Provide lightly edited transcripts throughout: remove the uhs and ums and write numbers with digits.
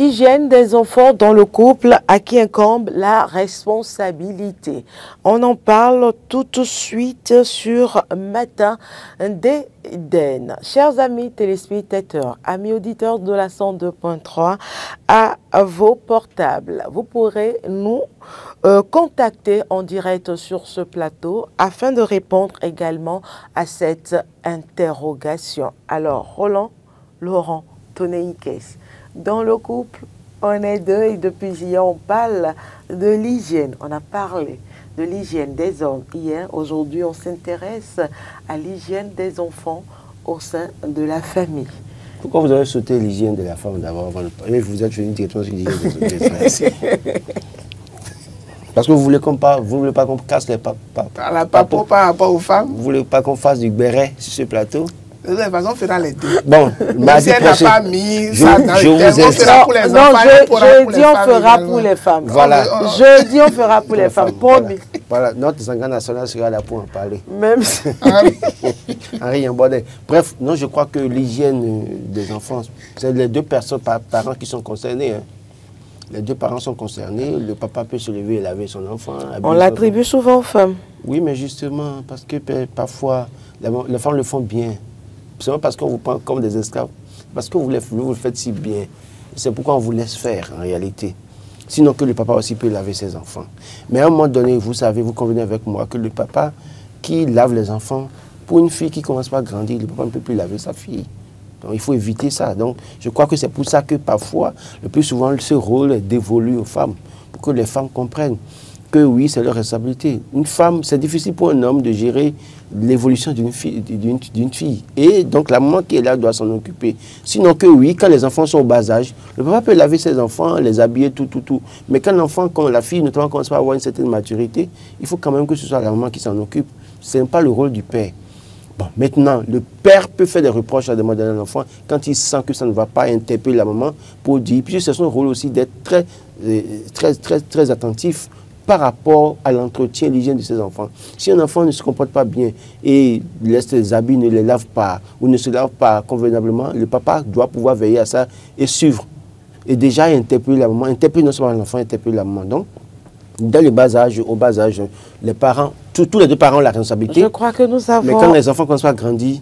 Hygiène des enfants dans le couple, à qui incombe la responsabilité. On en parle tout de suite sur Matin d'Éden. Chers amis téléspectateurs, amis auditeurs de la 102.3, à vos portables, vous pourrez nous contacter en direct sur ce plateau afin de répondre également à cette interrogation. Alors, Roland, Laurent, Tonéikès, dans le couple, on est deux et depuis hier, on parle de l'hygiène. On a parlé de l'hygiène des hommes hier. Aujourd'hui, on s'intéresse à l'hygiène des enfants au sein de la famille. Pourquoi vous avez sauté l'hygiène de la femme d'abord avant le... Vous êtes venu directement sur l'hygiène des frères. Parce que vous voulez qu'on voulez pas qu'on casse les papos par rapport aux femmes. Vous voulez pas qu'on fasse du béret sur ce plateau? De toute façon, on fera les deux. Bon, si elle n'a pas mis ça dans le thème, on fera pour les enfants. Non, je dis on fera également. pour les femmes. Voilà. Je dis on fera pour les femmes. Promis. Voilà, notre Sangha nationale sera là pour en parler. Même si... Henri Yambodé. Bref, non, je crois que l'hygiène des enfants, c'est les deux personnes, parents qui sont concernés. Hein. Les deux parents sont concernés. Le papa peut se lever et laver son enfant. On l'attribue souvent aux femmes. Oui, mais justement, parce que parfois, les femmes le font bien. C'est parce qu'on vous prend comme des esclaves. Parce que vous le faites si bien. C'est pourquoi on vous laisse faire, en réalité. Sinon que le papa aussi peut laver ses enfants. Mais à un moment donné, vous savez, vous convenez avec moi que le papa qui lave les enfants, pour une fille qui ne commence pas à grandir, le papa ne peut plus laver sa fille. Donc il faut éviter ça. Donc je crois que c'est pour ça que parfois, le plus souvent, ce rôle est dévolu aux femmes. Pour que les femmes comprennent que oui, c'est leur responsabilité. Une femme, c'est difficile pour un homme de gérer l'évolution d'une fille. Et donc la maman qui est là doit s'en occuper. Sinon que oui, quand les enfants sont au bas âge, le papa peut laver ses enfants, les habiller, tout. Mais quand l'enfant, quand la fille notamment commence à avoir une certaine maturité, il faut quand même que ce soit la maman qui s'en occupe. Ce n'est pas le rôle du père. Bon, maintenant, le père peut faire des reproches à demander à l'enfant quand il sent que ça ne va pas interpeller la maman pour dire. Puis c'est son rôle aussi d'être très attentif par rapport à l'entretien, l'hygiène de ses enfants. Si un enfant ne se comporte pas bien et laisse ses habits, ne les lave pas ou ne se lave pas convenablement, le papa doit pouvoir veiller à ça et suivre. Et déjà interpeller la maman, interpeller non seulement l'enfant, interpeller la maman. Donc, dès le bas âge, au bas âge, les parents, tous les deux parents ont la responsabilité. Je crois que nous avons... Mais quand les enfants commencent à grandir,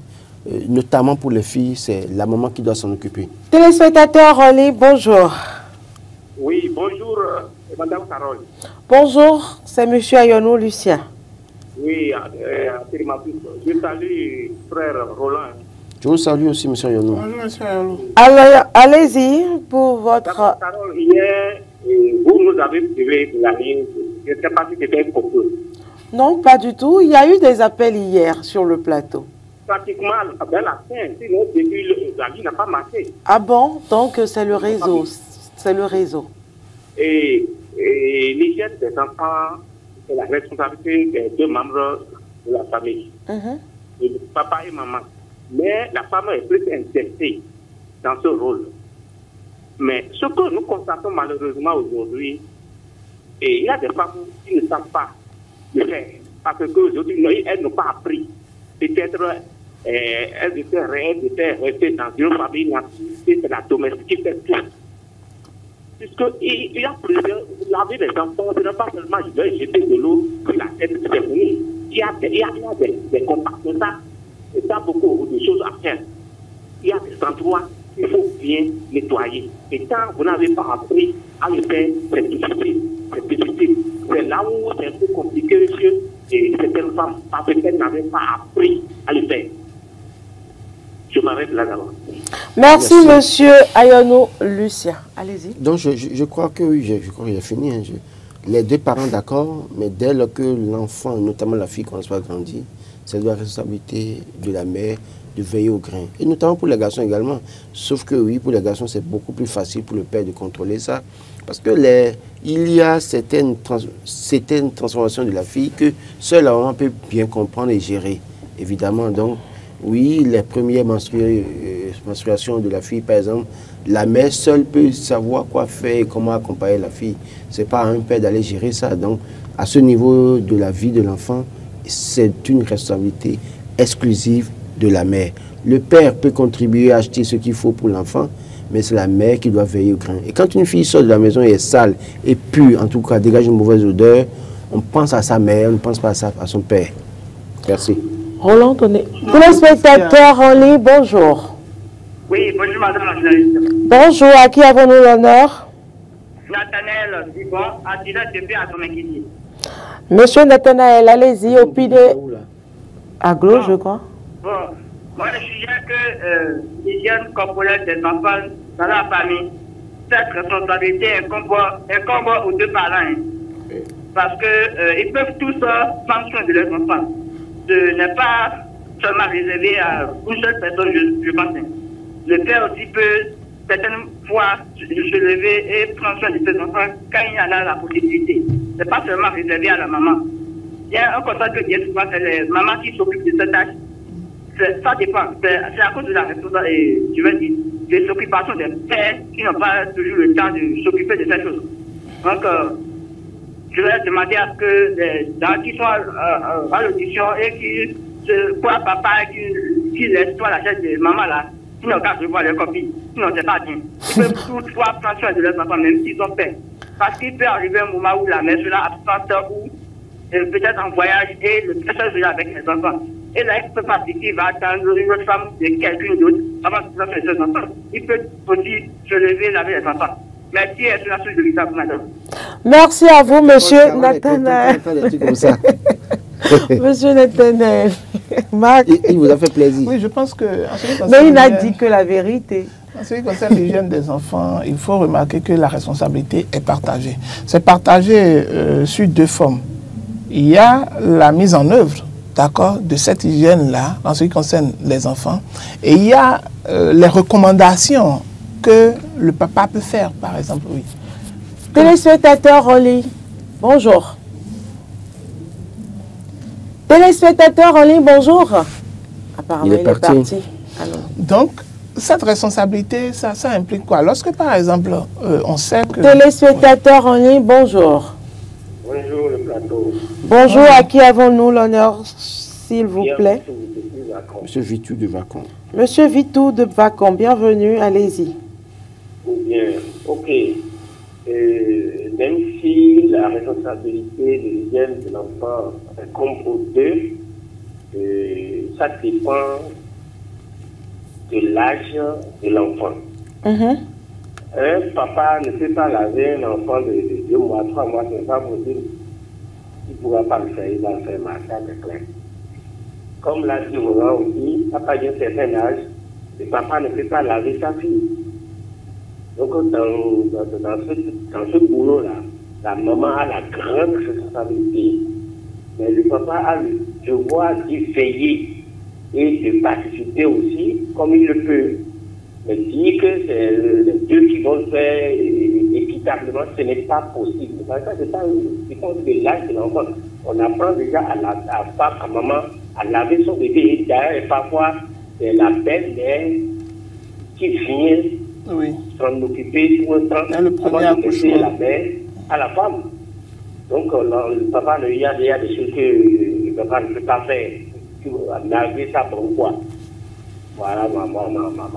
notamment pour les filles, c'est la maman qui doit s'en occuper. Téléspectateur en ligne, bonjour. Oui, bonjour, Madame Carole. Bonjour, c'est M. Ayonou Lucien. Oui, je salue frère Roland. Je vous salue aussi, M. Ayonou. Bonjour, M. Ayonou. Allez-y pour votre... Carole, hier, vous nous avez privé de la ligne. Je ne sais pas si c'était un complot. Non, pas du tout. Il y a eu des appels hier sur le plateau. Pratiquement vers la fin, sinon depuis la ligne n'a pas marché. Ah bon? Donc c'est le réseau. C'est le réseau. Et l'hygiène des enfants, c'est la responsabilité des deux membres de la famille. Papa et maman. Mais la femme est plus intéressée dans ce rôle. Mais ce que nous constatons malheureusement aujourd'hui, il y a des femmes qui ne savent pas le faire. Parce qu'aujourd'hui, elles n'ont pas appris. Peut-être elles étaient restées dans une famille native, c'est la domestique qui fait tout. Puisqu'il y a plusieurs, laver les enfants, ce n'est pas seulement je vais jeter de l'eau sur la tête de ces familles. Il y a des contacts de ça. Il y a beaucoup de choses à faire. Il y a des endroits qu'il faut bien nettoyer. Et quand vous n'avez pas appris à le faire, c'est difficile. C'est difficile. C'est là où c'est un peu compliqué, monsieur. Et certaines femmes, parce qu'elles n'avaient pas appris à le faire. Je m'arrête là d'abord. Merci, monsieur Ayonou Lucien. Allez-y. Donc, je crois que oui, je crois qu'il a fini. Hein. Les deux parents d'accord, mais dès lors que l'enfant, notamment la fille, commence à grandir, c'est la responsabilité de la mère de veiller au grain. Et notamment pour les garçons également. Sauf que oui, pour les garçons, c'est beaucoup plus facile pour le père de contrôler ça. Parce que il y a certaines transformations de la fille que seule la maman peut bien comprendre et gérer. Évidemment, donc, oui, les premières menstruations de la fille, par exemple, la mère seule peut savoir quoi faire et comment accompagner la fille. Ce n'est pas à un père d'aller gérer ça. Donc, à ce niveau de la vie de l'enfant, c'est une responsabilité exclusive de la mère. Le père peut contribuer à acheter ce qu'il faut pour l'enfant, mais c'est la mère qui doit veiller au grain. Et quand une fille sort de la maison et est sale et pue, en tout cas, dégage une mauvaise odeur, on pense à sa mère, on ne pense pas à son père. Merci. Roland, téléspectateurs en ligne, bonjour. Oui, bonjour madame la journaliste. Bonjour, à qui avons-nous l'honneur? Nathanaël Dibon, en direct depuis Atomekiti. Monsieur Nathanaël, allez-y, opinez. À Glo, je crois. Bon, moi je suis que l'hygiène corporelle des enfants dans la famille, cette responsabilité incombe aux deux parents. Parce qu'ils peuvent tous prendre soin de leurs enfants. Ce n'est pas seulement réservé à une seule personne, je pense. Le père aussi peut certaines fois se lever et prendre soin de ses enfants quand il y en a la possibilité. Ce n'est pas seulement réservé à la maman. Il y a un constat que bien souvent, c'est les mamans qui s'occupent de cette tâche. Ça dépend. C'est à cause de la responsabilité, je veux dire, des occupations des pères qui n'ont pas toujours le temps de s'occuper de ces choses. Donc, je vais demander à ce que les gens qui sont à l'audition et qui se croient papa et qui laissent toi la chaise de maman là, qui n'ont qu'à revoir leurs copines, sinon c'est pas bien. Ils peuvent toutefois prendre soin de leurs enfants, même s'ils ont peur. Parce qu'il peut arriver un moment où la mère sera absente ou peut-être en voyage et le père sera avec les enfants. Et là, il ne peut pas dire qu'il va attendre une autre femme de quelqu'un d'autre avant de faire ses enfants. Il peut aussi se lever avec les enfants. Merci, c'est la suite de l'État, madame. Merci à vous, monsieur Nathanaël. Monsieur Nathanaël. Marc. Il vous a fait plaisir. Oui, je pense que... Mais il n'a dit que la vérité. En ce qui concerne l'hygiène des enfants, il faut remarquer que la responsabilité est partagée. C'est partagé sur deux formes. Il y a la mise en œuvre, d'accord, de cette hygiène-là, en ce qui concerne les enfants. Et il y a les recommandations que le papa peut faire, par exemple, oui. Téléspectateur en ligne, bonjour. Téléspectateur en ligne, bonjour. Apparemment, il est parti. Donc, cette responsabilité, ça implique quoi? Lorsque, par exemple, on sait que... Téléspectateur en ligne, bonjour. Bonjour, le plateau. Bonjour, à qui avons-nous l'honneur, s'il vous plaît? Monsieur Vitou de Vacon. Monsieur Vitou de Vacon, bienvenue, allez-y. Bien, ok. Même si la responsabilité de l'hygiène de l'enfant incombe aux deux, ça dépend de l'âge de l'enfant. Un papa ne peut pas laver un enfant de 2 mois, 3 mois, c'est pas possible. Il ne pourra pas le faire, il va le faire massacre, c'est clair. Comme l'a dit Roland aussi, à partir d'un certain âge, le papa ne peut pas laver sa fille. Donc, dans ce boulot-là, la maman a la grande responsabilité. Mais le papa a le devoir d'y veiller et de participer aussi, comme il le peut. Mais dire que c'est les deux qui vont le faire équitablement, ce n'est pas possible. C'est ça, c'est comme de l'âge de l'enfant. On apprend déjà à maman à laver son bébé. Et d'ailleurs, parfois, c'est la belle-mère qui vient s'en occuper pour un temps. Le premier accouchement. La mère à la femme. Donc, le papa, il y a des choses que le papa ne peut pas faire. Laver ça pour quoi? Voilà ma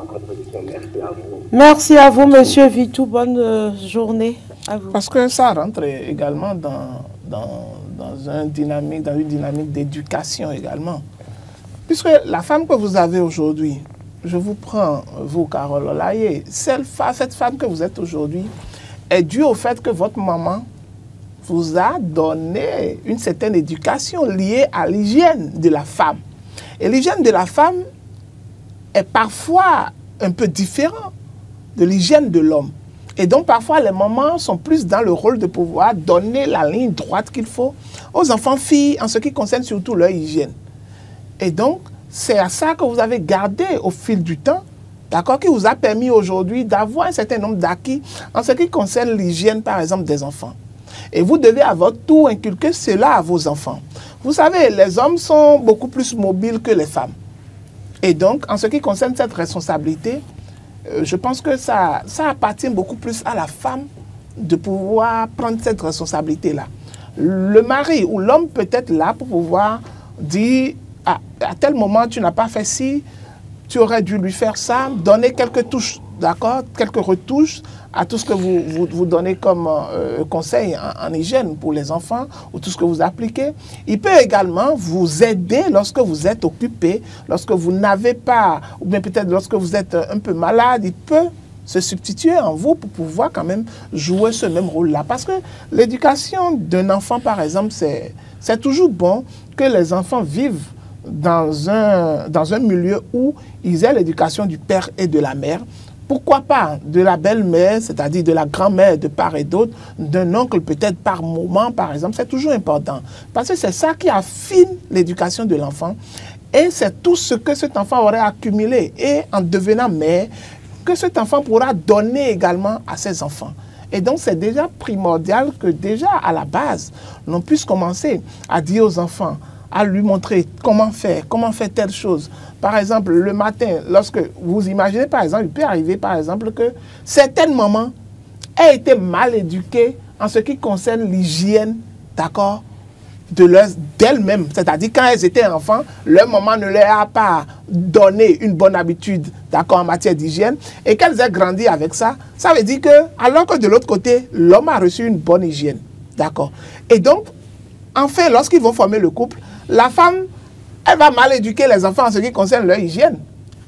contribution. Merci à vous. Merci à vous, monsieur Vitou. Bonne journée à vous. Parce que ça rentre également dans une dynamique d'éducation également. Puisque la femme que vous avez aujourd'hui, je vous prends, vous, Carole Olaye, cette femme que vous êtes aujourd'hui est due au fait que votre maman vous a donné une certaine éducation liée à l'hygiène de la femme. Et l'hygiène de la femme est parfois un peu différent de l'hygiène de l'homme. Et donc, parfois, les mamans sont plus dans le rôle de pouvoir donner la ligne droite qu'il faut aux enfants filles en ce qui concerne surtout leur hygiène. Et donc, c'est à ça que vous avez gardé au fil du temps, d'accord, qui vous a permis aujourd'hui d'avoir un certain nombre d'acquis en ce qui concerne l'hygiène, par exemple, des enfants. Et vous devez à votre tour inculquer cela à vos enfants. Vous savez, les hommes sont beaucoup plus mobiles que les femmes. Et donc, en ce qui concerne cette responsabilité, je pense que ça appartient beaucoup plus à la femme de pouvoir prendre cette responsabilité-là. Le mari ou l'homme peut être là pour pouvoir dire à tel moment tu n'as pas fait ci, tu aurais dû lui faire ça, donner quelques touches d'accord, quelques retouches à tout ce que vous donnez comme conseil en hygiène pour les enfants ou tout ce que vous appliquez. Il peut également vous aider lorsque vous êtes occupé, lorsque vous n'avez pas, ou bien peut-être lorsque vous êtes un peu malade, il peut se substituer en vous pour pouvoir quand même jouer ce même rôle-là. Parce que l'éducation d'un enfant, par exemple, c'est toujours bon que les enfants vivent dans un milieu où ils aient l'éducation du père et de la mère. Pourquoi pas de la belle-mère, c'est-à-dire de la grand-mère de part et d'autre, d'un oncle peut-être par moment, par exemple. C'est toujours important. Parce que c'est ça qui affine l'éducation de l'enfant. Et c'est tout ce que cet enfant aurait accumulé. Et en devenant mère, que cet enfant pourra donner également à ses enfants. Et donc, c'est déjà primordial que déjà à la base, l'on puisse commencer à dire aux enfants, à lui montrer comment faire telle chose. Par exemple, le matin, lorsque vous imaginez, par exemple, il peut arriver, par exemple, que certaines mamans aient été mal éduquées en ce qui concerne l'hygiène, d'accord, d'elles-mêmes. C'est-à-dire, quand elles étaient enfants, leur maman ne leur a pas donné une bonne habitude, d'accord, en matière d'hygiène, et qu'elles aient grandi avec ça, ça veut dire que, alors que de l'autre côté, l'homme a reçu une bonne hygiène, d'accord. Et donc, enfin, lorsqu'ils vont former le couple, la femme, elle va mal éduquer les enfants en ce qui concerne leur hygiène.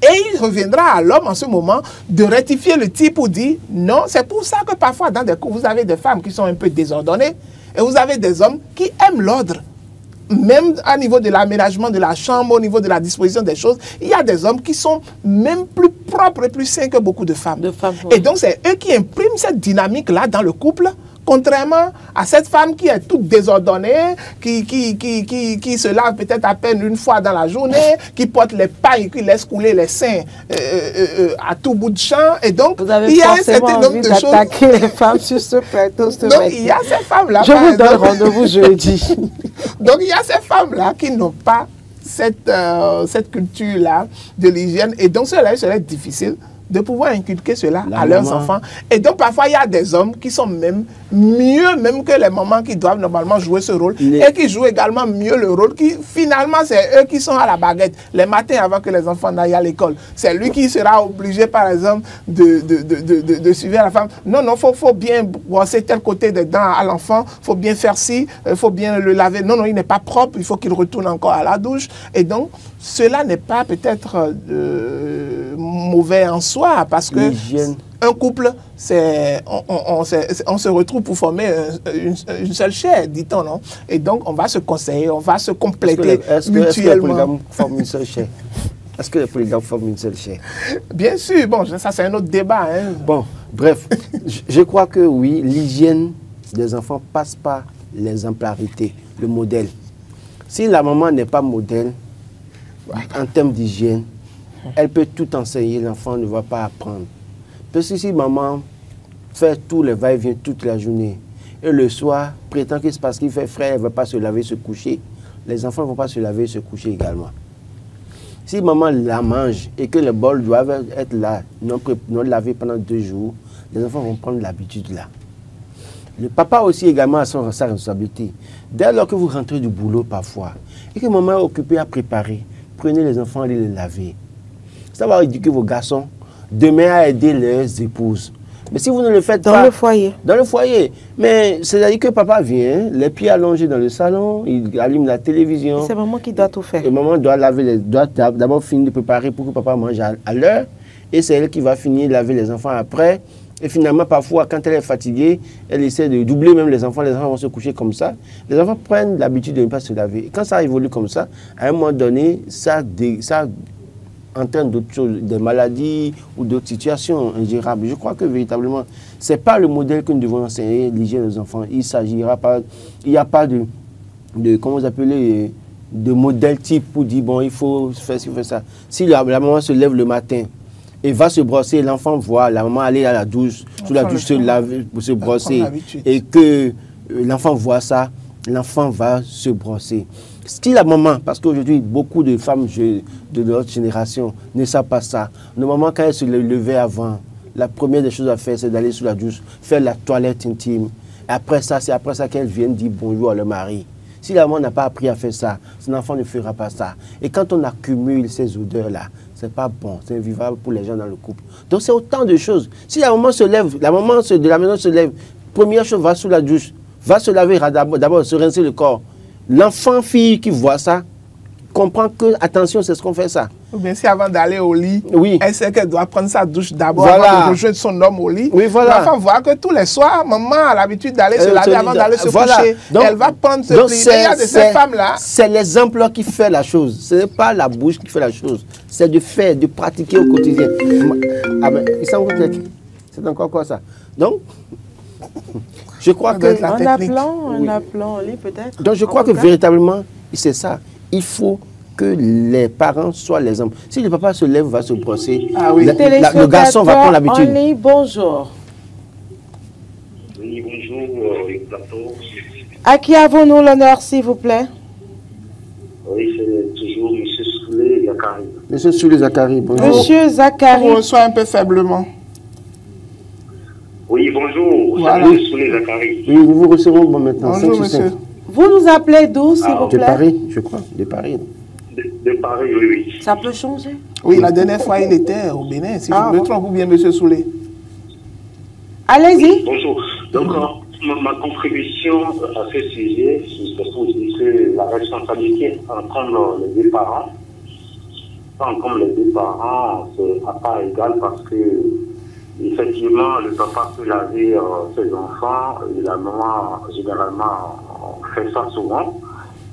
Et il reviendra à l'homme en ce moment de rectifier le tir pour dire non. C'est pour ça que parfois, dans des couples, vous avez des femmes qui sont un peu désordonnées et vous avez des hommes qui aiment l'ordre. Même au niveau de l'aménagement de la chambre, au niveau de la disposition des choses, il y a des hommes qui sont même plus propres et plus sains que beaucoup de femmes. Et donc, c'est eux qui impriment cette dynamique-là dans le couple. Contrairement à cette femme qui est toute désordonnée, qui se lave peut-être à peine une fois dans la journée, qui porte les pailles, qui laisse couler les seins à tout bout de champ. Et donc, il y a un certain nombre de choses. Vous avez attaquer les femmes sur ce plateau. Donc, il y a ces femmes-là. Je vous donne rendez-vous jeudi. Donc, il y a ces femmes-là qui n'ont pas cette culture-là de l'hygiène. Et donc, cela, il serait difficile de pouvoir inculquer cela à leurs enfants. Et donc, parfois, il y a des hommes qui sont même mieux même que les mamans qui doivent normalement jouer ce rôle et qui jouent également mieux le rôle qui, finalement, c'est eux qui sont à la baguette les matins avant que les enfants n'aillent à l'école. C'est lui qui sera obligé, par exemple, de suivre la femme. Non, non, faut bien brosser tel côté des dents à l'enfant, faut bien faire ci, faut bien le laver. Non, non, il n'est pas propre, il faut qu'il retourne encore à la douche. Et donc, cela n'est pas peut-être mauvais en soi, parce que un couple, on se retrouve pour former une seule chair, dit-on, non? Et donc, on va se conseiller, on va se compléter mutuellement. Est-ce que les polygames forment une seule chair? Est-ce que les polygames forment une seule chair? Bien sûr, bon, ça c'est un autre débat. Hein. Bon, bref, je crois que oui, l'hygiène des enfants passe par l'exemplarité, le modèle. Si la maman n'est pas modèle, en termes d'hygiène, elle peut tout enseigner, l'enfant ne va pas apprendre. Parce que si maman fait tous les va-et-vient toute la journée, et le soir, prétend que c'est parce qu'il fait frais, elle ne va pas se laver, se coucher, les enfants ne vont pas se laver, se coucher également. Si maman la mange et que les bols doivent être là, non lavés pendant 2 jours, les enfants vont prendre l'habitude là. Le papa aussi également a sa responsabilité. Dès lors que vous rentrez du boulot parfois, et que maman est occupée à préparer, prenez les enfants et les laver. Ça va éduquer vos garçons demain à aider leurs épouses. Mais si vous ne le faites pas... Dans le foyer. Dans le foyer. Mais c'est-à-dire que papa vient, les pieds allongés dans le salon, il allume la télévision. C'est maman qui doit tout faire. Et maman doit d'abord finir de préparer pour que papa mange à l'heure. Et c'est elle qui va finir de laver les enfants après. Et finalement, parfois, quand elle est fatiguée, elle essaie de doubler même les enfants vont se coucher comme ça. Les enfants prennent l'habitude de ne pas se laver. Et quand ça évolue comme ça, à un moment donné, ça entraîne d'autres choses, des maladies ou d'autres situations ingérables. Je crois que véritablement, ce n'est pas le modèle que nous devons enseigner, l'hygiène des enfants. Il s'agira pas, il n'y a pas de comment vous appelez, de modèle type pour dire, bon, il faut faire ci, faire ça. Si la maman se lève le matin, et va se brosser, l'enfant voit la maman aller à la douche, sous la douche se laver pour se brosser, et que l'enfant voit ça, l'enfant va se brosser. Si la maman, parce qu'aujourd'hui, beaucoup de femmes de notre génération ne savent pas ça. Normalement, quand elles se levaient avant, la première des choses à faire, c'est d'aller sous la douche, faire la toilette intime. Et après ça, c'est après ça qu'elles viennent dire bonjour à leur mari. Si la maman n'a pas appris à faire ça, son enfant ne fera pas ça. Et quand on accumule ces odeurs-là, c'est pas bon, c'est invivable pour les gens dans le couple. Donc c'est autant de choses. Si la maman se lève, la maman de la maison se lève, première chose, va sous la douche, va se laver, d'abord se rincer le corps. L'enfant, fille qui voit ça, comprend que, attention, c'est ce qu'on fait ça. Ou bien si avant d'aller au lit, oui, elle sait qu'elle doit prendre sa douche d'abord voilà, avant de rejoindre son homme au lit. Oui, voilà. L'enfant voit que tous les soirs, maman a l'habitude d'aller se laver avant d'aller se coucher. Donc, elle va prendre ce pli. Il y a de ces femmes-là. C'est l'exemple qui fait la chose. Ce n'est pas la bouche qui fait la chose. C'est de faire, de pratiquer au quotidien. Ah ben, il semble que c'est encore quoi ça? Donc, je crois que... Un appelant au lit peut-être. Donc je crois que véritablement, c'est ça. Il faut que les parents soient l'exemple. Si le papa se lève, va se brosser, le garçon va prendre l'habitude. Bonjour. Oui, bonjour, le plateau. À qui avons-nous l'honneur, s'il vous plaît? Oui, c'est toujours M. Soulé Zakari. M. Soulé Zakari, bonjour. Monsieur Zakari. On reçoit un peu faiblement. Oui, bonjour. Voilà. Salut, Soulé Zakari. Oui, nous vous recevons bon maintenant. Bonjour, monsieur. Vous nous appelez d'où, s'il vous plaît? De Paris, je crois. De Paris. De Paris, oui, oui. Ça peut changer? Oui, la dernière fois, il était au Bénin, si je me trompe, ou bien monsieur Soulé. Allez-y. Bonjour. Donc, ma contribution à ce sujet, c'est pour dire que la responsabilité entre les deux parents, comme les deux parents, c'est à part égal parce que, effectivement, le papa peut laver ses enfants et la maman, généralement, fait ça souvent.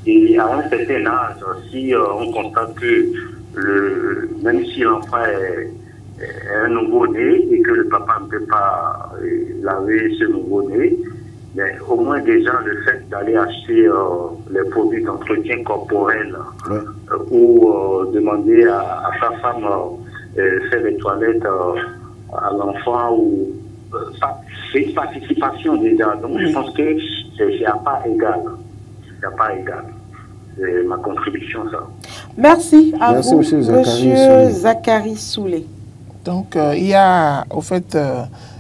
Et à un certain âge, si on constate que même si l'enfant est un nouveau-né et que le papa ne peut pas laver ce nouveau-né, mais au moins déjà le fait d'aller acheter les produits d'entretien corporel ou demander à sa femme faire les toilettes à l'enfant, ou c'est une participation déjà. Donc je pense que c'est à part égale. Il n'y a pas égal. C'est ma contribution, ça. Merci à vous, Monsieur Zakari Soulé. Donc, il y a, au fait,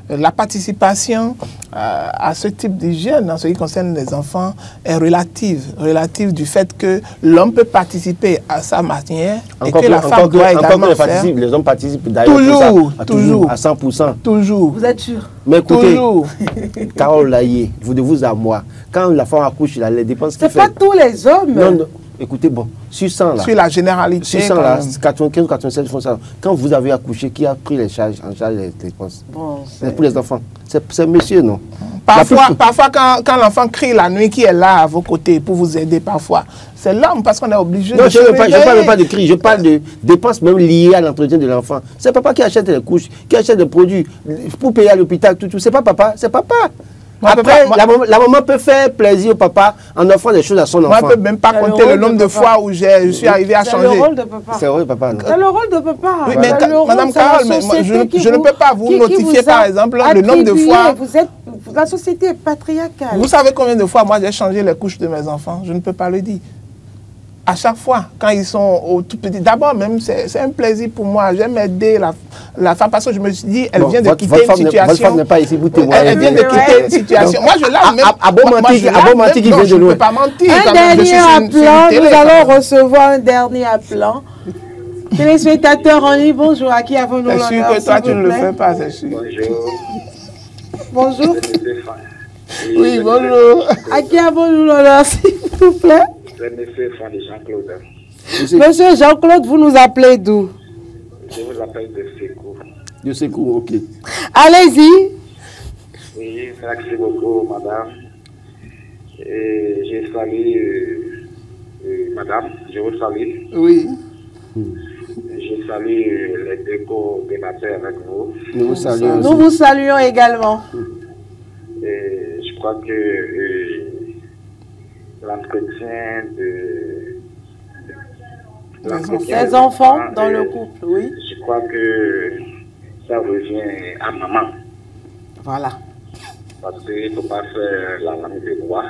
la participation à ce type d'hygiène en ce qui concerne les enfants est relative du fait que l'homme peut participer à sa manière et que la femme doit également faire. Les hommes participent d'ailleurs toujours, à 100%. Toujours. Vous êtes sûr? Mais écoutez, Carole Laillé, vous de vous à moi, quand la femme accouche, il a les dépenses qu'il fait. C'est pas tous les hommes. Non, non. Écoutez, bon, sur 100 là. Sur la généralité. Sur 100 là, 95 87 font ça. Quand vous avez accouché, qui a pris en charge les dépenses? C'est pour les enfants. C'est monsieur, non? Parfois quand l'enfant crie la nuit, qui est là à vos côtés pour vous aider parfois, c'est l'homme parce qu'on est obligé non, de... je ne parle pas de cri, je parle de dépenses même liées à l'entretien de l'enfant. C'est papa qui achète les couches, qui achète des produits pour payer à l'hôpital, tout. C'est pas papa, c'est papa. Après, la maman peut faire plaisir au papa en offrant des choses à son enfant. Moi, je ne peux même pas compter le nombre de fois où je suis arrivé à changer. C'est le rôle de papa. C'est le rôle de papa. C'est le rôle de papa. Oui, mais Madame Carole, je ne peux pas vous notifier, par exemple, le nombre de fois... La société est patriarcale. Vous savez combien de fois, moi, j'ai changé les couches de mes enfants? Je ne peux pas le dire. À chaque fois, quand ils sont au tout petit, d'abord même, c'est un plaisir pour moi. J'aime aider la femme parce que je me suis dit, elle vient de quitter une situation. Votre femme n'est pas ici, vous témoignez. Elle vient de quitter une situation. Moi, je l'aime même. À beau mentir qui vient de loin. Je ne peux pas mentir. Un dernier appelant, nous allons recevoir un dernier appelant. Téléspectateurs en ligne, bonjour. À qui avons-nous l'honneur? C'est sûr que toi, tu ne le fais pas, c'est sûr. Bonjour. Oui, bonjour. À qui avons-nous l'honneur, s'il vous plaît? Monsieur Fanny Jean-Claude. Monsieur Jean-Claude, vous nous appelez d'où? Je vous appelle de Secours. De Secours, ok. Allez-y. Oui, merci beaucoup, madame. Et je salue, madame, je vous salue. Oui. Je salue les deux co-débatteurs avec vous. Nous vous saluons. Nous vous saluons également. Et je crois que l'entretien des enfants dans le couple, oui. Je crois que ça revient à maman. Voilà. Parce qu'il ne faut pas faire la langue de bois.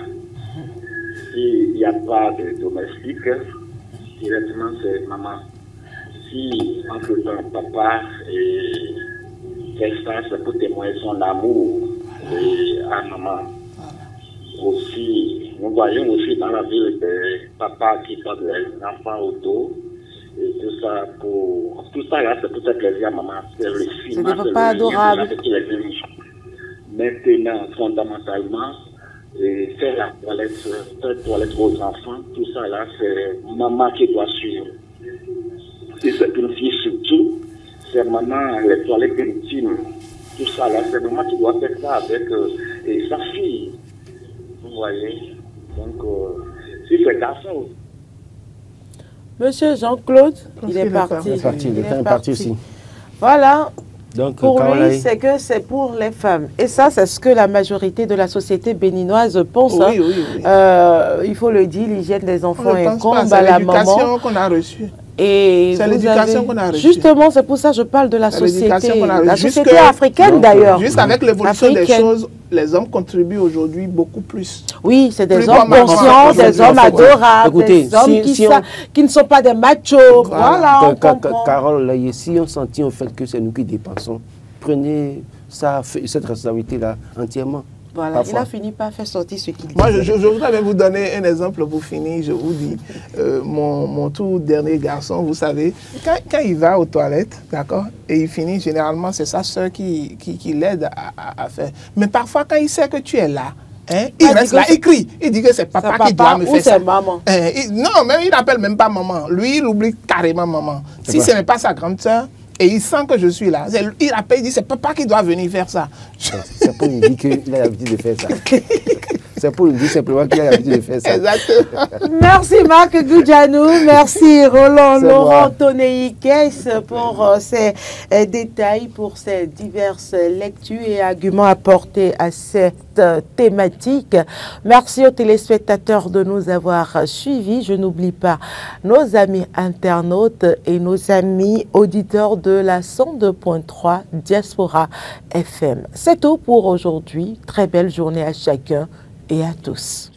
S'il n'y a pas de domestique, directement c'est maman. Si entre-temps papa fait ça, c'est pour témoigner son amour à maman. Aussi, nous voyons aussi dans la ville des papas qui portent les enfants au dos et tout ça, tout ça là, c'est pour faire plaisir à maman. C'est le film. C'est des papas adorables. Maintenant, fondamentalement, et faire la toilette aux enfants, tout ça là, c'est maman qui doit suivre. Si c'est une fille surtout, c'est maman, les toilettes intimes, tout ça là, c'est maman qui doit faire ça avec sa fille. Vous voyez? Donc, si c'est garçon. Monsieur Jean-Claude, il est parti. Il est parti aussi. Voilà. Donc, pour lui, c'est que c'est pour les femmes. Et ça, c'est ce que la majorité de la société béninoise pense. Oui, oui, oui. Il faut le dire, l'hygiène des enfants incombe à la maman. C'est l'éducation qu'on a reçue. C'est l'éducation qu'on a reçue. Justement, c'est pour ça que je parle de la société. La société africaine, d'ailleurs. Juste avec l'évolution des choses, les hommes contribuent aujourd'hui beaucoup plus. Oui, c'est des hommes conscients, des hommes adorables, des hommes qui ne sont pas des machos. Voilà, on comprend. Carole, si on sentit en fait que c'est nous qui dépensons, prenez cette responsabilité-là entièrement. Voilà, parfois. Il a fini par faire sortir ce qu'il dit. Moi, je voudrais même vous donner un exemple pour finir. Je vous dis, mon tout dernier garçon, vous savez, quand il va aux toilettes, d'accord, et il finit, généralement, c'est sa soeur qui l'aide à faire. Mais parfois, quand il sait que tu es là, hein, il reste là, il crie. Il dit que c'est papa qui doit me faire ça. Maman. Non, même il n'appelle même pas maman. Lui, il oublie carrément maman. Si ce n'est pas sa grande soeur, et il sent que je suis là. Il appelle, il dit, c'est papa qui doit venir faire ça. C'est pour lui dire qu'il a l'habitude de faire ça. C'est pour lui dire simplement qu'il a l'habitude de faire ça. Exactement. Merci Marc Goudjanou, merci Laurent Toneikes pour ces détails, pour ces diverses lectures et arguments apportés à cette thématique. Merci aux téléspectateurs de nous avoir suivis. Je n'oublie pas nos amis internautes et nos amis auditeurs de la 102.3 Diaspora FM. C'est tout pour aujourd'hui. Très belle journée à chacun et à tous.